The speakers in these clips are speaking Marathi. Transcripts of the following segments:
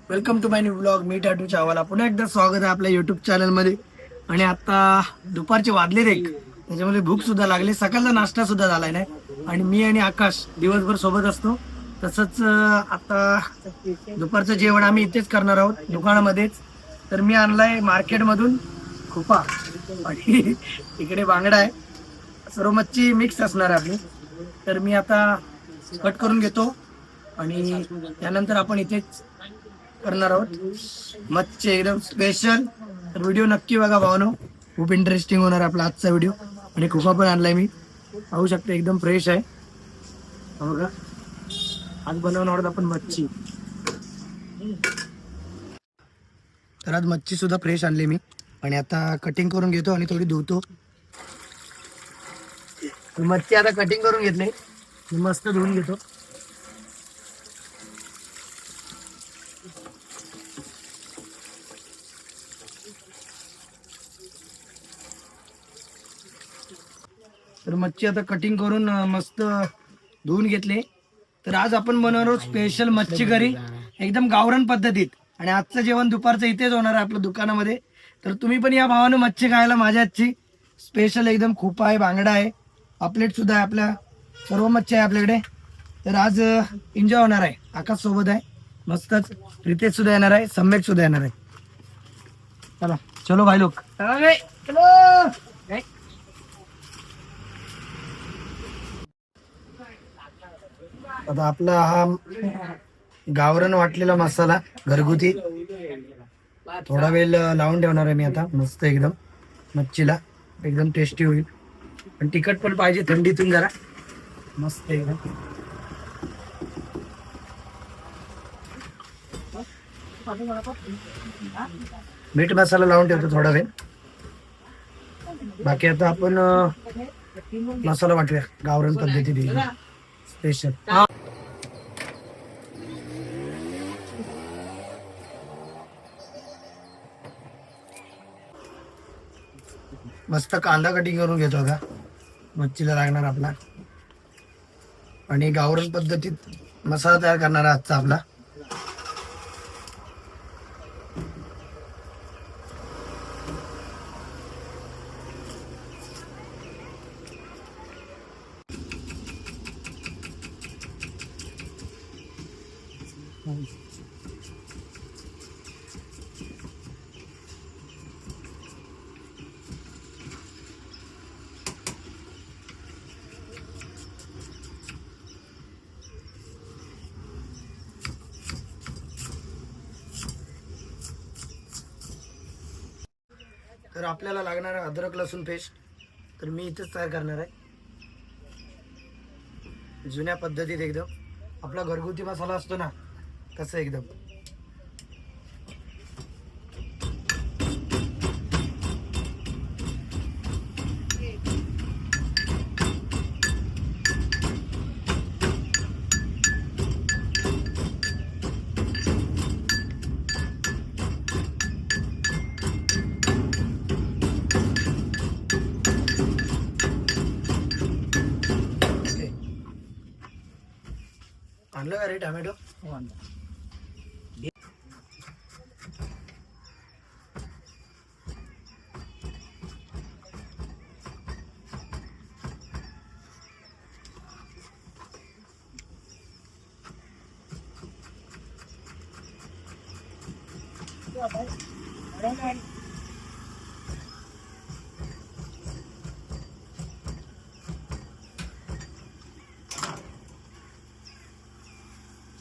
Welcome to my new blog. मी टाटू चावाला पुन्हा एकदा स्वागत आहे आपल्या युट्यूब चॅनलमध्ये. आणि आता दुपारचे वाजले एक, त्याच्यामध्ये भूक सुद्धा लागली. सकाळचा नाश्ता सुद्धा झालाय नाही. आणि मी आणि आकाश दिवसभर सोबत असतो. तसंच आता दुपारचं जेवण आम्ही इथेच करणार आहोत, दुकानामध्येच. तर मी आणलाय मार्केटमधून खुपा आणि इकडे बांगडा आहे. सर्व मच्छी मिक्स असणार आहे आपली. तर मी आता कट करून घेतो आणि त्यानंतर आपण इथेच करणार आहोत मच्छी एकदम स्पेशल. तर व्हिडिओ नक्की बघा भावानो, खूप इंटरेस्टिंग होणार आपला आजचा व्हिडिओ. आणि खुपा पण आणलाय मी, पाहू शकता एकदम फ्रेश आहे. बघा आज बनवणार आहोत आपण मच्छी. तर आज मच्छी सुद्धा फ्रेश आणली मी आणि आता कटिंग करून घेतो आणि थोडी धुतो. मच्छी आता कटिंग करून घेतली, मस्त धुवून घेतो. तर मच्छी आता कटिंग करून मस्त धुवून घेतले. तर आज आपण बनवणार आहोत स्पेशल मच्छी करी, एकदम गावरान पद्धतीत. आणि आजचं जेवण दुपारचं इथेच होणार आहे आपल्या दुकानामध्ये. तर तुम्ही पण या भावानं मच्छी खायला, माझ्या आजची स्पेशल एकदम खूप आहे, बांगडा आहे, पापलेट सुद्धा आहे, आपल्या सर्व मच्छी आहे आपल्याकडे. तर आज एन्जॉय होणार आहे. आकाश सोबत आहे मस्तच, रितेश सुद्धा येणार आहे, सम्यक सुद्धा येणार आहे. चला चलो भाई लोक, चलो. आता आपला हा गावरान वाटलेला मसाला घरगुती थोडा वेळ लावून ठेवणार आहे मी आता. मस्त एकदम मच्छीला एकदम टेस्टी होईल. पण तिखट पण पाहिजे थंडीतून जरा, मस्त एकदम. मीठ मसाला लावून ठेवतो थोडा वेळ. बाकी आता आपण मसाला वाटूया गावरान पद्धतीने स्पेशल. मस्त कांदा कटिंग करून घेतो आता, मच्छीला लागणार आपला. आणि गावरान पद्धतीत मसाला तयार करणार आहे आजचा आपला. तर आपल्याला लागणार आहे अद्रक लसूण पेस्ट. तर मी इथेच तयार करणार आहे जुन्या पद्धतीत एकदम. आपला घरगुती मसाला असतो ना कसं एकदम. आणलं का रे टोमॅटो?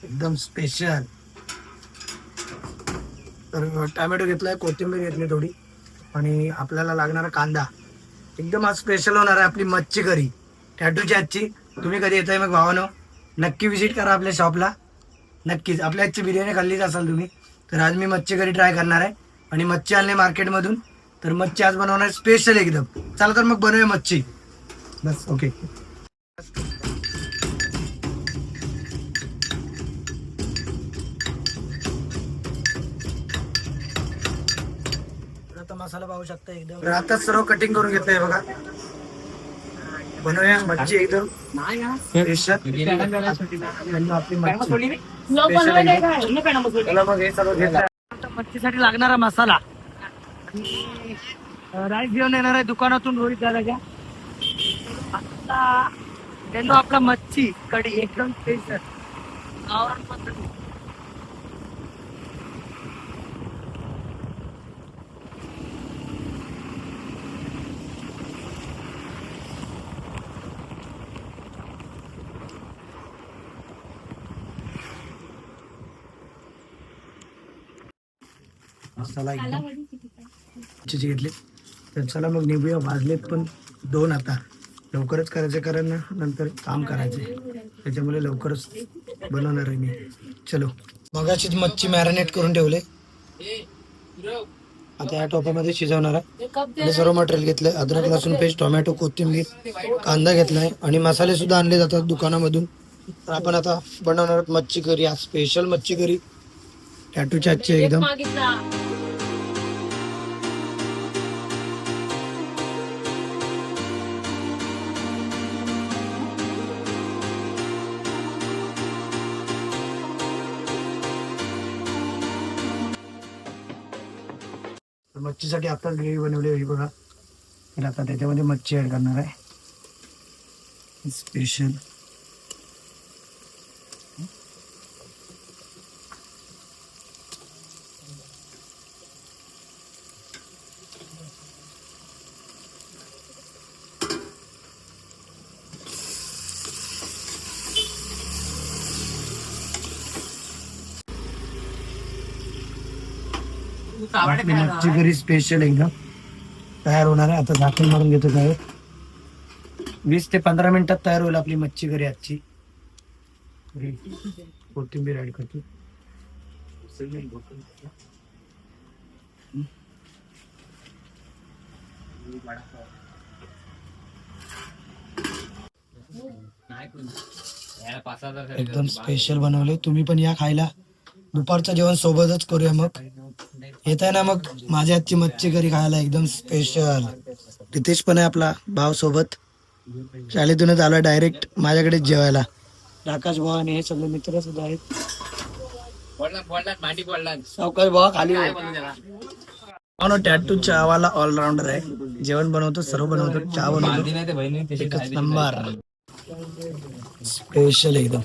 एकदम स्पेशल. तर टोमॅटो घेतलाय, कोथिंबीर घेतली थोडी, आणि आपल्याला लागणारा कांदा. एकदम आज स्पेशल होणार आहे आपली मच्छी करी टॅटूची आजची. तुम्ही कधी येताय मग भावानो, नक्की विजिट करा आपल्या शॉपला. नक्कीच आपल्या आजची बिर्याणी खाल्लीच असाल तुम्ही. तर आज मी मच्छी करी ट्राय करणार आहे आणि मच्छी आणली मार्केटमधून. तर मच्छी आज बनवणार स्पेशल एकदम. चला तर मग बनवूया मच्छी. बस ओके. आता मसाला पाहू शकता एकदम. आता सर्व कटिंग करून घेतलंय बघा. बनवूया मच्छी एकदम स्पेशल. आपली मच्छी स्पेशल एकदम. चला मग हे सगळं घेतलं. मच्छीसाठी लागणारा मसाला राईस घेऊन येणार आहे दुकानातून रोहित दादाच्या. आता त्यांना आपला मच्छी कढी एकदम स्पेशल गावरान पद्धती. मसाला एकदम मच्छीचे घेतले. तर चला मग निघूया. वाजलेत पण 2 आता. लवकरच करायचं कारण नंतर काम करायचंय, त्याच्यामुळे लवकरच बनवणार आहे मी. चलो. मगाशीच मच्छी मॅरिनेट करून ठेवले. आता या टोपामध्ये शिजवणार आहे. आणि सर्व मटेरियल घेतलंय. अद्रक लसूण पेस्ट, टोमॅटो, कोथिंबीर, कांदा घेतलाय आणि मसाले सुद्धा आणले जातात दुकानामधून. तर आपण आता बनवणार आहोत मच्छी करी. आज स्पेशल मच्छी करी टॅटूच्या आजची एकदम. मच्छीसाठी आताच ग्रेव्ही बनवली होती बघा. तर आता त्याच्यामध्ये मच्छी ऍड करणार आहे स्पेशल. मच्छी करी स्पेशल एकदम तयार होणार आहे. आता झाकण मारून घेतो. काय 20 ते 15 मिनिटात तयार होईल आपली मच्छी करी आजची. कोथिंबीर ऍड करतो. एकदम स्पेशल बनवले. तुम्ही पण या खायला. दुपारचं जेवण सोबतच करूया. मग येत आहे ना मग माझ्या हातची मच्छी करी खायला एकदम स्पेशल. रितेश पण आहे आपला भाव सोबत. शाळेतूनच आला डायरेक्ट माझ्याकडे जेवायला. आकाश भाऊ आणि हे सगळे मित्र सुद्धा आहेत. सावकाश भावा खाली. टॅटू चहावाला ऑलराऊंडर आहे. जेवण बनवतो, सर्व बनवतो, चहा बनवतो. एकच नंबर स्पेशल एकदम.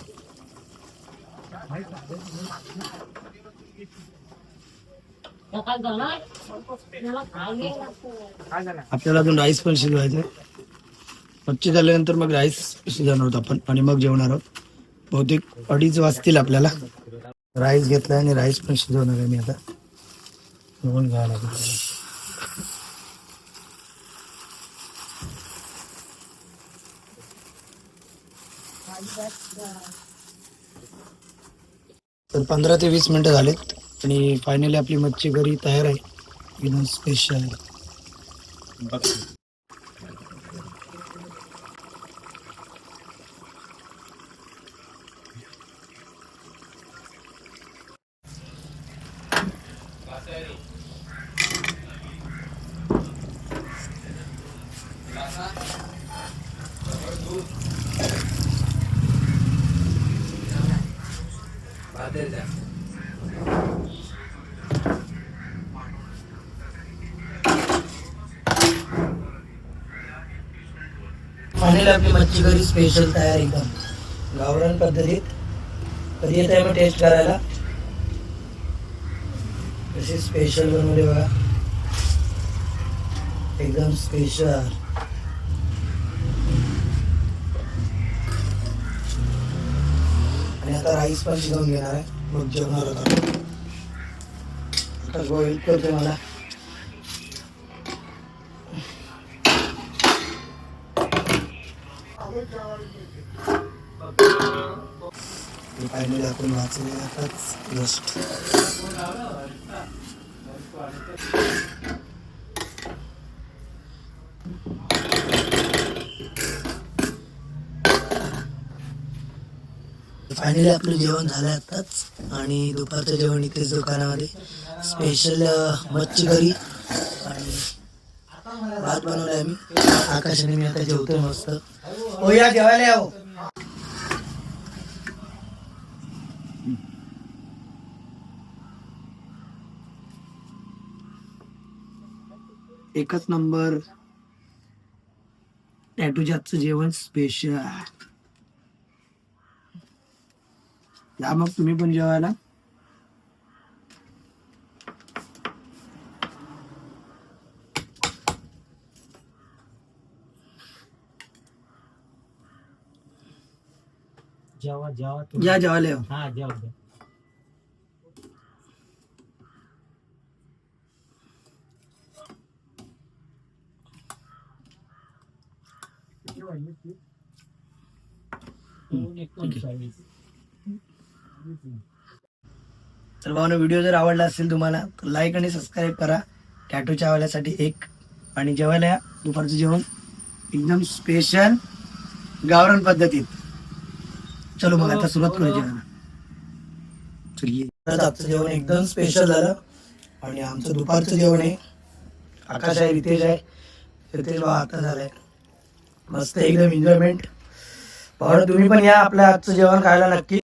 आपल्याला अजून राईस पण शिजवायचं. मच्छी झाल्यानंतर मग राईस शिजवणार आहोत आपण आणि मग जेवणार आहोत. बहुतेक 2:30 वाजतील आपल्याला. राईस घेतलाय आणि राईस पण शिजवणार आहे मी आता. बघून घ्यायला तर 15 ते 20 मिनिटं झालेत आणि फायनली आपली मच्छी करी तयार आहे एकदम स्पेशल. फायनली आपली मच्छी करी स्पेशल तयार एकदम गावरान पद्धतीत. कधी येत आहे मग टेस्ट करायला. कशी स्पेशल बनवली बघा एकदम स्पेशल. आणि आता राईस पण शिजवून घेणार आहे मग जेवणार होता. हेल्प करते मला. फायनली आपण वाचले आताच जस्ट. फायनली आपलं जेवण झालं आताच आणि दुपारचं जेवण इथेच दुकानामध्ये स्पेशल मच्छी करी आणि भात बनवलाय आम्ही. आकाशाने मी आता जेवतोय मस्त. हो या जेवायला या हो. एकच नंबर टॅटूच्या आजचं जेवण स्पेशल. या मग तुम्ही पण जेवायला. जेवा जेवा या जेवायला या. हा जेवा तर भावना व्हिडिओ जर आवडला असेल तुम्हाला तर लाईक आणि सबस्क्राईब करा. टॅटूच्या वाल्यासाठी एक. आणि जेवायला या. दुपारचं जेवण एकदम स्पेशल गावरान पद्धतीत. चलो मग आता सुरुवात करू जेवायला. चलिए. आजचं जेवण एकदम स्पेशल झालं. आणि आमचं दुपारचं जेवण आहे. आकाश आहे, रितेश आहे. रितेश भाऊ आता झालाय मस्त एकदम एन्जॉयमेंट. भावना तुम्ही पण या आपल्या आजचं जेवण खायला नक्की.